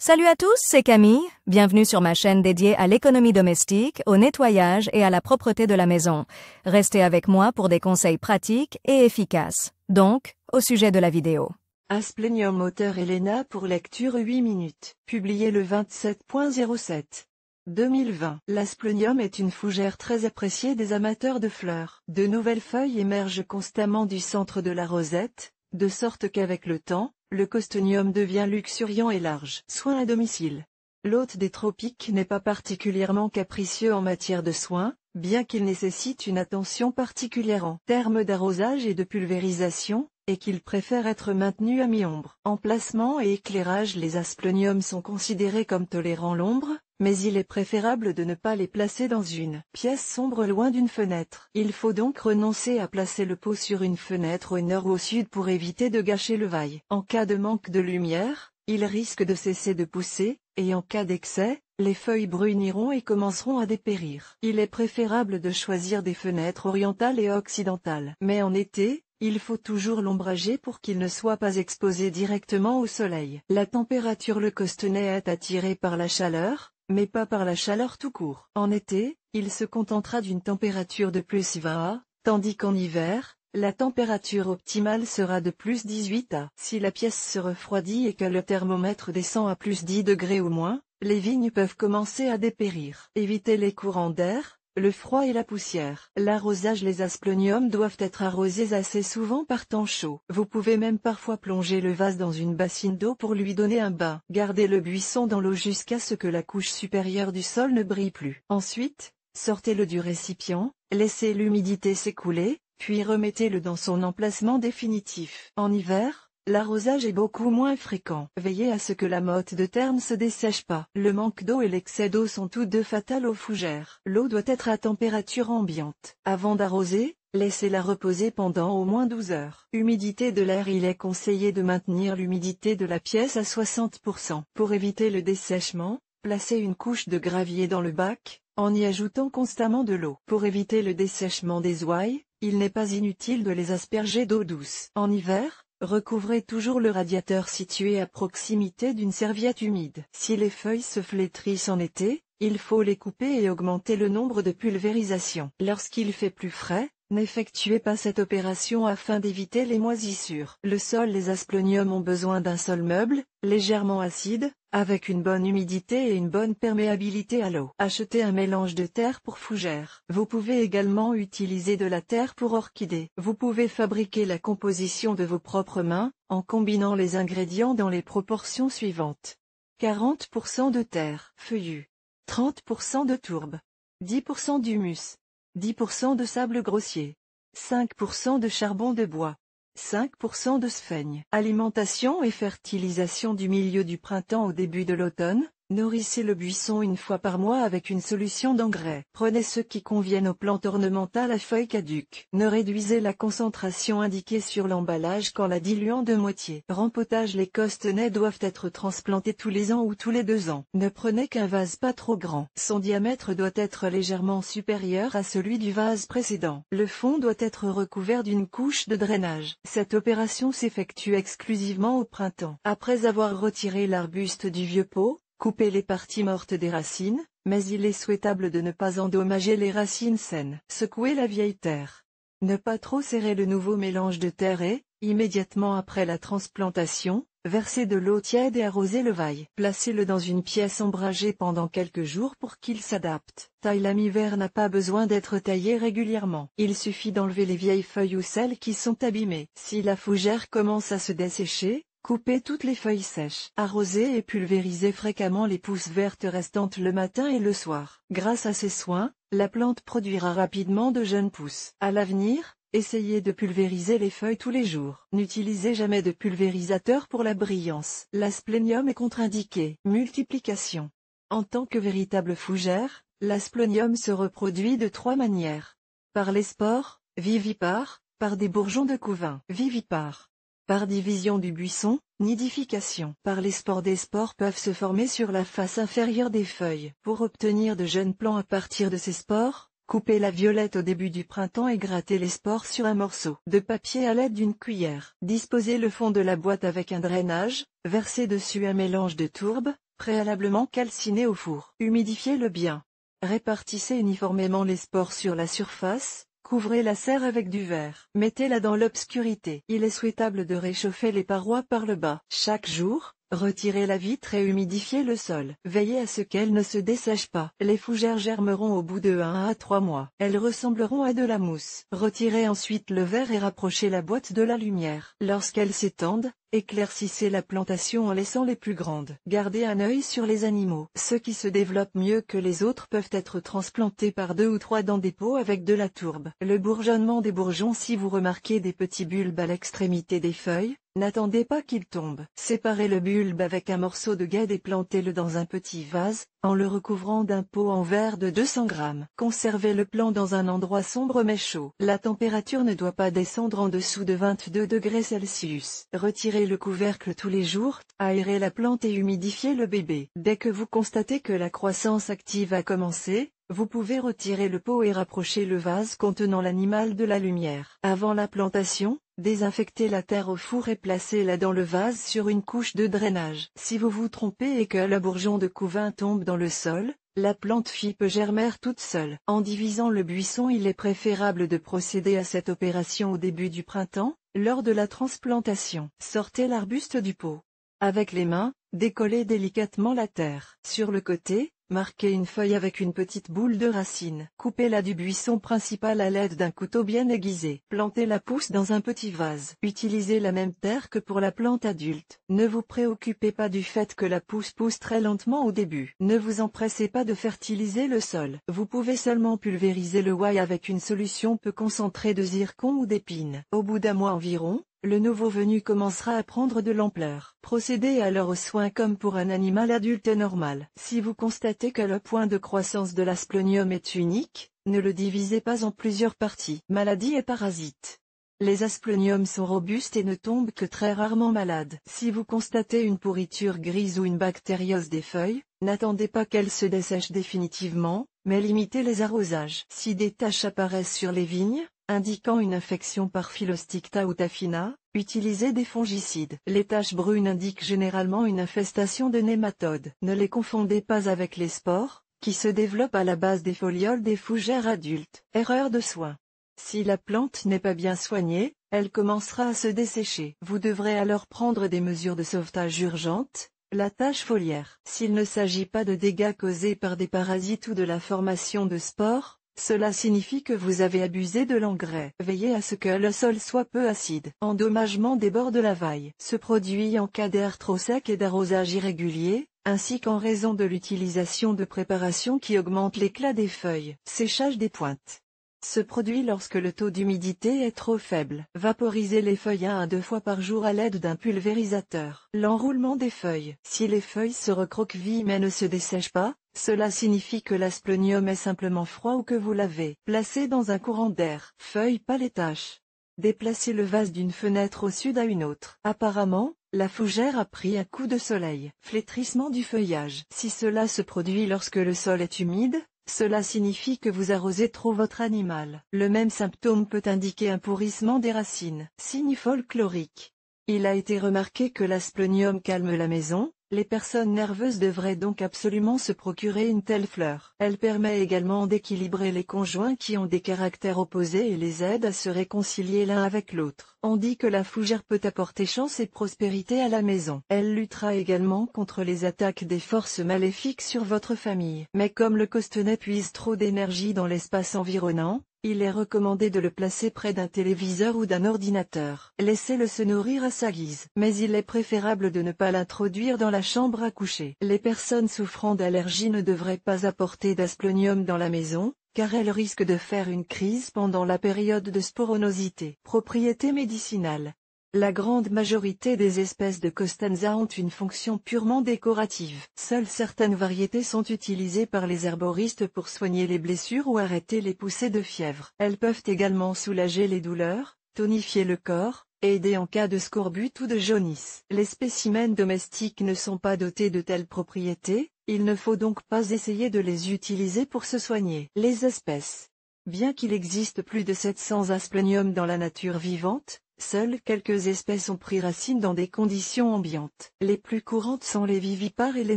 Salut à tous, c'est Camille. Bienvenue sur ma chaîne dédiée à l'économie domestique, au nettoyage et à la propreté de la maison. Restez avec moi pour des conseils pratiques et efficaces. Donc, au sujet de la vidéo. Asplenium auteur Elena pour lecture 8 minutes. Publié le 27.07. 2020. L'asplenium est une fougère très appréciée des amateurs de fleurs. De nouvelles feuilles émergent constamment du centre de la rosette, de sorte qu'avec le temps, le costonium devient luxuriant et large. Soins à domicile. L'hôte des tropiques n'est pas particulièrement capricieux en matière de soins, bien qu'il nécessite une attention particulière en termes d'arrosage et de pulvérisation, et qu'il préfère être maintenu à mi-ombre. Emplacement et éclairage. Les aspleniums sont considérés comme tolérants l'ombre, mais il est préférable de ne pas les placer dans une pièce sombre loin d'une fenêtre. Il faut donc renoncer à placer le pot sur une fenêtre au nord ou au sud pour éviter de gâcher le vail. En cas de manque de lumière, il risque de cesser de pousser, et en cas d'excès, les feuilles bruniront et commenceront à dépérir. Il est préférable de choisir des fenêtres orientales et occidentales. Mais en été, il faut toujours l'ombrager pour qu'il ne soit pas exposé directement au soleil. La température. Le costonet est attiré par la chaleur, mais pas par la chaleur tout court. En été, il se contentera d'une température de plus 20 tandis qu'en hiver, la température optimale sera de plus 18 Si la pièce se refroidit et que le thermomètre descend à plus 10 degrés ou moins, les vignes peuvent commencer à dépérir. Évitez les courants d'air, le froid et la poussière. L'arrosage. Les aspleniums doivent être arrosés assez souvent par temps chaud. Vous pouvez même parfois plonger le vase dans une bassine d'eau pour lui donner un bain. Gardez le buisson dans l'eau jusqu'à ce que la couche supérieure du sol ne brille plus. Ensuite, sortez-le du récipient, laissez l'humidité s'écouler, puis remettez-le dans son emplacement définitif. En hiver, l'arrosage est beaucoup moins fréquent. Veillez à ce que la motte de terre ne se dessèche pas. Le manque d'eau et l'excès d'eau sont tous deux fatals aux fougères. L'eau doit être à température ambiante. Avant d'arroser, laissez-la reposer pendant au moins 12 heures. Humidité de l'air. Il est conseillé de maintenir l'humidité de la pièce à 60%. Pour éviter le dessèchement, placez une couche de gravier dans le bac, en y ajoutant constamment de l'eau. Pour éviter le dessèchement des ouailles, il n'est pas inutile de les asperger d'eau douce. En hiver, recouvrez toujours le radiateur situé à proximité d'une serviette humide. Si les feuilles se flétrissent en été, il faut les couper et augmenter le nombre de pulvérisations. Lorsqu'il fait plus frais, n'effectuez pas cette opération afin d'éviter les moisissures. Le sol. Les aspleniums ont besoin d'un sol meuble, légèrement acide, avec une bonne humidité et une bonne perméabilité à l'eau. Achetez un mélange de terre pour fougères. Vous pouvez également utiliser de la terre pour orchidées. Vous pouvez fabriquer la composition de vos propres mains, en combinant les ingrédients dans les proportions suivantes. 40% de terre feuillue, 30% de tourbe, 10% d'humus, 10% de sable grossier, 5% de charbon de bois, 5% de sphaigne. Alimentation et fertilisation. Du milieu du printemps au début de l'automne, nourrissez le buisson une fois par mois avec une solution d'engrais. Prenez ceux qui conviennent aux plantes ornementales à feuilles caduques. Ne réduisez la concentration indiquée sur l'emballage qu'en la diluant de moitié. Rempotage. Les costonets doivent être transplantés tous les ans ou tous les 2 ans. Ne prenez qu'un vase pas trop grand. Son diamètre doit être légèrement supérieur à celui du vase précédent. Le fond doit être recouvert d'une couche de drainage. Cette opération s'effectue exclusivement au printemps. Après avoir retiré l'arbuste du vieux pot, coupez les parties mortes des racines, mais il est souhaitable de ne pas endommager les racines saines. Secouez la vieille terre. Ne pas trop serrer le nouveau mélange de terre et, immédiatement après la transplantation, versez de l'eau tiède et arrosez le vail. Placez-le dans une pièce ombragée pendant quelques jours pour qu'il s'adapte. Taille. La mi-vert n'a pas besoin d'être taillé régulièrement. Il suffit d'enlever les vieilles feuilles ou celles qui sont abîmées. Si la fougère commence à se dessécher, coupez toutes les feuilles sèches. Arrosez et pulvérisez fréquemment les pousses vertes restantes le matin et le soir. Grâce à ces soins, la plante produira rapidement de jeunes pousses. À l'avenir, essayez de pulvériser les feuilles tous les jours. N'utilisez jamais de pulvérisateur pour la brillance. L'asplenium est contre-indiqué. Multiplication. En tant que véritable fougère, l'asplenium se reproduit de 3 manières. Par les spores, vivipare, par des bourgeons de couvain, vivipare. Par division du buisson, nidification. Par les spores. Des spores peuvent se former sur la face inférieure des feuilles. Pour obtenir de jeunes plants à partir de ces spores, coupez la violette au début du printemps et grattez les spores sur un morceau de papier à l'aide d'une cuillère. Disposez le fond de la boîte avec un drainage, versez dessus un mélange de tourbe, préalablement calcinés au four. Humidifiez-le bien. Répartissez uniformément les spores sur la surface, couvrez la serre avec du verre. Mettez-la dans l'obscurité. Il est souhaitable de réchauffer les parois par le bas. Chaque jour, retirez la vitre et humidifiez le sol. Veillez à ce qu'elle ne se dessèche pas. Les fougères germeront au bout de 1 à 3 mois. Elles ressembleront à de la mousse. Retirez ensuite le verre et rapprochez la boîte de la lumière. Lorsqu'elles s'étendent, éclaircissez la plantation en laissant les plus grandes. Gardez un œil sur les animaux. Ceux qui se développent mieux que les autres peuvent être transplantés par 2 ou 3 dans des pots avec de la tourbe. Le bourgeonnement des bourgeons. Si vous remarquez des petits bulbes à l'extrémité des feuilles, n'attendez pas qu'ils tombent. Séparez le bulbe avec un morceau de guêpe et plantez-le dans un petit vase, en le recouvrant d'un pot en verre de 200 grammes. Conservez le plant dans un endroit sombre mais chaud. La température ne doit pas descendre en dessous de 22 degrés Celsius. Retirez le couvercle tous les jours, aérez la plante et humidifiez le bébé. Dès que vous constatez que la croissance active a commencé, vous pouvez retirer le pot et rapprocher le vase contenant l'animal de la lumière. Avant la plantation, désinfectez la terre au four et placez-la dans le vase sur une couche de drainage. Si vous vous trompez et que le bourgeon de couvain tombe dans le sol, la plante peut germer toute seule. En divisant le buisson, il est préférable de procéder à cette opération au début du printemps, lors de la transplantation. Sortez l'arbuste du pot. Avec les mains, décollez délicatement la terre. Sur le côté, marquez une feuille avec une petite boule de racine. Coupez-la du buisson principal à l'aide d'un couteau bien aiguisé. Plantez la pousse dans un petit vase. Utilisez la même terre que pour la plante adulte. Ne vous préoccupez pas du fait que la pousse pousse très lentement au début. Ne vous empressez pas de fertiliser le sol. Vous pouvez seulement pulvériser le ouaille avec une solution peu concentrée de zircon ou d'épines. Au bout d'un mois environ, le nouveau venu commencera à prendre de l'ampleur. Procédez alors aux soins comme pour un animal adulte normal. Si vous constatez que le point de croissance de l'asplenium est unique, ne le divisez pas en plusieurs parties. Maladies et parasites. Les aspleniums sont robustes et ne tombent que très rarement malades. Si vous constatez une pourriture grise ou une bactériose des feuilles, n'attendez pas qu'elles se dessèchent définitivement, mais limitez les arrosages. Si des taches apparaissent sur les vignes, indiquant une infection par Phyllostichta ou Taphina, utilisez des fongicides. Les taches brunes indiquent généralement une infestation de nématodes. Ne les confondez pas avec les spores, qui se développent à la base des folioles des fougères adultes. Erreur de soin. Si la plante n'est pas bien soignée, elle commencera à se dessécher. Vous devrez alors prendre des mesures de sauvetage urgentes. La tache foliaire. S'il ne s'agit pas de dégâts causés par des parasites ou de la formation de spores, cela signifie que vous avez abusé de l'engrais. Veillez à ce que le sol soit peu acide. Endommagement des bords de la vaille. Se produit en cas d'air trop sec et d'arrosage irrégulier, ainsi qu'en raison de l'utilisation de préparations qui augmentent l'éclat des feuilles. Séchage des pointes. Se produit lorsque le taux d'humidité est trop faible. Vaporisez les feuilles 1 à 2 fois par jour à l'aide d'un pulvérisateur. L'enroulement des feuilles. Si les feuilles se recroquevillent mais ne se dessèchent pas, cela signifie que l'asplenium est simplement froid ou que vous l'avez placé dans un courant d'air. Feuilles pas les taches. Déplacez le vase d'une fenêtre au sud à une autre. Apparemment, la fougère a pris un coup de soleil. Flétrissement du feuillage. Si cela se produit lorsque le sol est humide, cela signifie que vous arrosez trop votre animal. Le même symptôme peut indiquer un pourrissement des racines. Signe folklorique. Il a été remarqué que l'asplenium calme la maison. Les personnes nerveuses devraient donc absolument se procurer une telle fleur. Elle permet également d'équilibrer les conjoints qui ont des caractères opposés et les aide à se réconcilier l'un avec l'autre. On dit que la fougère peut apporter chance et prospérité à la maison. Elle luttera également contre les attaques des forces maléfiques sur votre famille. Mais comme le costenay puise trop d'énergie dans l'espace environnant, il est recommandé de le placer près d'un téléviseur ou d'un ordinateur. Laissez-le se nourrir à sa guise. Mais il est préférable de ne pas l'introduire dans la chambre à coucher. Les personnes souffrant d'allergies ne devraient pas apporter d'asplenium dans la maison, car elles risquent de faire une crise pendant la période de sporonosité. Propriétés médicinales. La grande majorité des espèces de Costanza ont une fonction purement décorative. Seules certaines variétés sont utilisées par les herboristes pour soigner les blessures ou arrêter les poussées de fièvre. Elles peuvent également soulager les douleurs, tonifier le corps, et aider en cas de scorbut ou de jaunisse. Les spécimens domestiques ne sont pas dotés de telles propriétés, il ne faut donc pas essayer de les utiliser pour se soigner. Les espèces. Bien qu'il existe plus de 700 aspleniums dans la nature vivante, Seules quelques espèces ont pris racine dans des conditions ambiantes. Les plus courantes sont les vivipares et les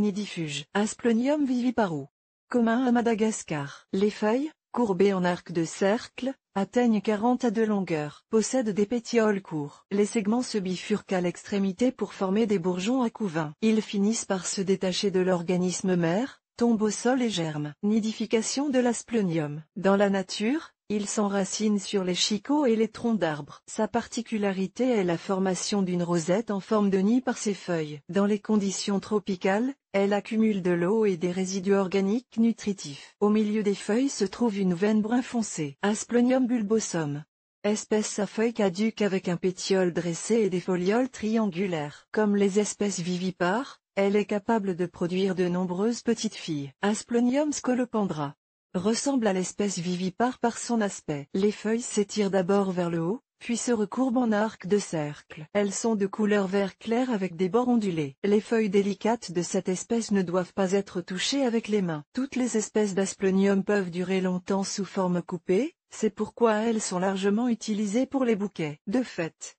nidifuges. Asplenium viviparum. Commun à Madagascar. Les feuilles, courbées en arc de cercle, atteignent 40 à de longueur. Possèdent des pétioles courts. Les segments se bifurquent à l'extrémité pour former des bourgeons à couvain. Ils finissent par se détacher de l'organisme mère, tombent au sol et germent. Nidification de l'asplenium. Dans la nature, il s'enracine sur les chicots et les troncs d'arbres. Sa particularité est la formation d'une rosette en forme de nid par ses feuilles. Dans les conditions tropicales, elle accumule de l'eau et des résidus organiques nutritifs. Au milieu des feuilles se trouve une veine brun foncé. Asplenium bulbosum. Espèce à feuilles caduques avec un pétiole dressé et des folioles triangulaires. Comme les espèces vivipares, elle est capable de produire de nombreuses petites filles. Asplenium scolopendra ressemble à l'espèce vivipare par son aspect. Les feuilles s'étirent d'abord vers le haut, puis se recourbent en arc de cercle. Elles sont de couleur vert clair avec des bords ondulés. Les feuilles délicates de cette espèce ne doivent pas être touchées avec les mains. Toutes les espèces d'asplenium peuvent durer longtemps sous forme coupée, c'est pourquoi elles sont largement utilisées pour les bouquets. De fait,